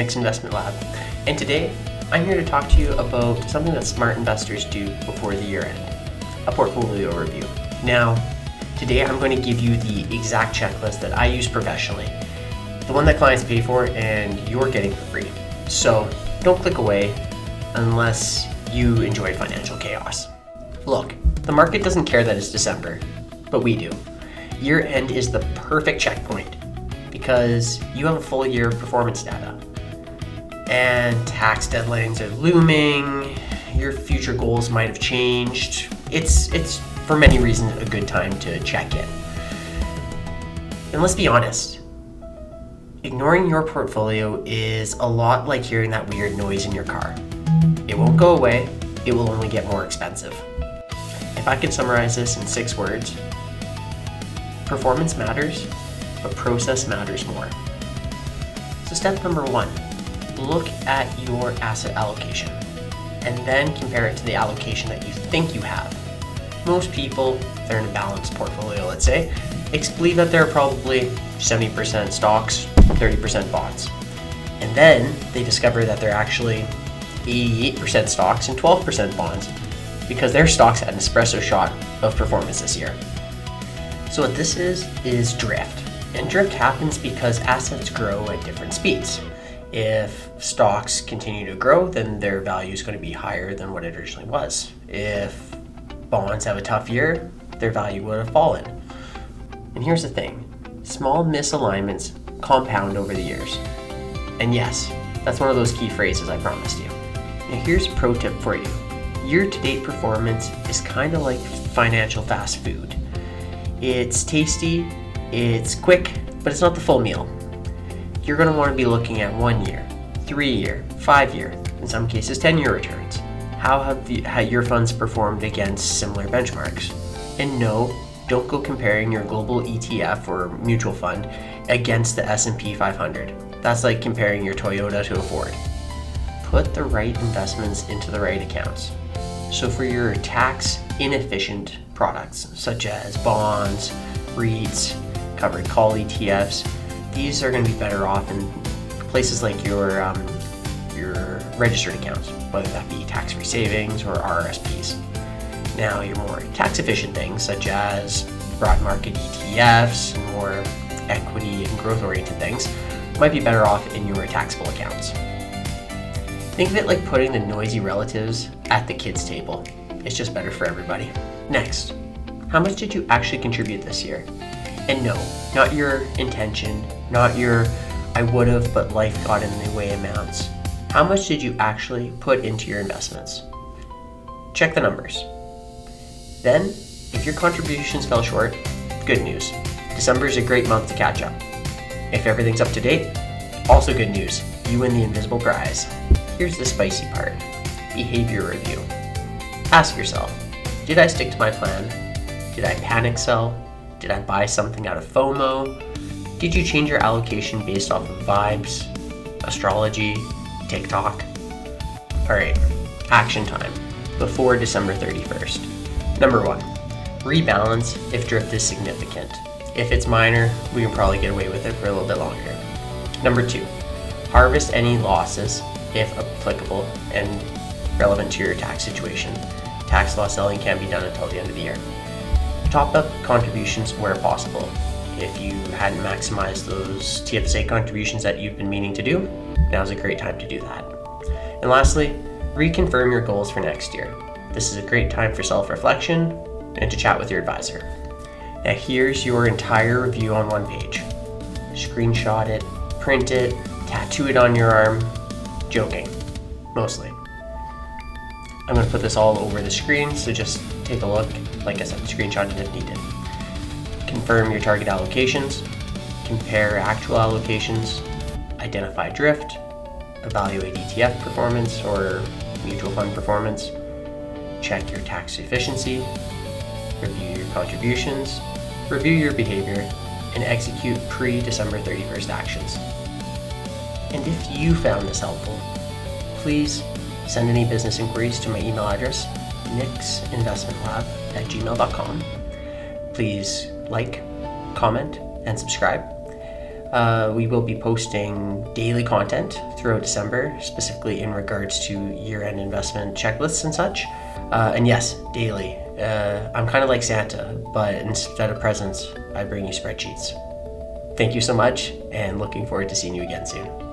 Nick's Investment Lab, and today I'm here to talk to you about something that smart investors do before the year end, a portfolio review. Now, today I'm going to give you the exact checklist that I use professionally, the one that clients pay for and you're getting for free. So don't click away unless you enjoy financial chaos. Look, the market doesn't care that it's December, but we do. Year end is the perfect checkpoint because you have a full year of performance data. And tax deadlines are looming, your future goals might have changed. It's for many reasons a good time to check in. And let's be honest, ignoring your portfolio is a lot like hearing that weird noise in your car. It won't go away, it will only get more expensive. If I could summarize this in 6 words, performance matters, but process matters more. So step number 1, look at your asset allocation and then compare it to the allocation that you think you have. Most people, if they're in a balanced portfolio, let's say, believe that they're probably 70% stocks, 30% bonds. And then they discover that they're actually 88% stocks and 12% bonds because their stocks had an espresso shot of performance this year. So what this is drift. And drift happens because assets grow at different speeds. If stocks continue to grow, then their value is going to be higher than what it originally was. If bonds have a tough year, their value would have fallen. And here's the thing, small misalignments compound over the years. And yes, that's one of those key phrases I promised you. Now here's a pro tip for you. Year-to-date performance is kind of like financial fast food. It's tasty, it's quick, but it's not the full meal. You're going to want to be looking at 1 year, 3 year, 5 year, in some cases 10-year returns. How have your funds performed against similar benchmarks? And no, don't go comparing your global ETF or mutual fund against the S&P 500. That's like comparing your Toyota to a Ford. Put the right investments into the right accounts. So for your tax inefficient products, such as bonds, REITs, covered call ETFs, these are going to be better off in places like your registered accounts, whether that be tax-free savings or RRSPs. Now, your more tax-efficient things, such as broad market ETFs and more equity and growth-oriented things, might be better off in your taxable accounts. Think of it like putting the noisy relatives at the kids' table. It's just better for everybody. Next, how much did you actually contribute this year? And no, not your intention, not your I would have but life got in the way amounts. How much did you actually put into your investments? Check the numbers. Then, if your contributions fell short, good news. December is a great month to catch up. If everything's up to date, also good news. You win the invisible prize. Here's the spicy part. Behavior review. Ask yourself, did I stick to my plan? Did I panic sell? Did I buy something out of FOMO? Did you change your allocation based off of vibes, astrology, TikTok? Alright, action time before December 31st. Number 1, rebalance if drift is significant. If it's minor, we can probably get away with it for a little bit longer. Number 2, harvest any losses if applicable and relevant to your tax situation. Tax loss selling can't be done until the end of the year. Top up contributions where possible. If you hadn't maximized those TFSA contributions that you've been meaning to do, now's a great time to do that. And lastly, reconfirm your goals for next year. This is a great time for self-reflection and to chat with your advisor. Now here's your entire review on one page. Screenshot it, print it, tattoo it on your arm. Joking, mostly. I'm going to put this all over the screen, so just take a look. Like I said, screenshot it if needed. Confirm your target allocations, compare actual allocations, identify drift, evaluate ETF performance or mutual fund performance, check your tax efficiency, review your contributions, review your behavior, and execute pre-December 31st actions. And if you found this helpful, please send any business inquiries to my email address, nicksinvestmentlab@gmail.com. Please like, comment, and subscribe. We will be posting daily content throughout December, specifically in regards to year-end investment checklists and such. And yes, daily. I'm kind of like Santa, but instead of presents, I bring you spreadsheets. Thank you so much, and looking forward to seeing you again soon.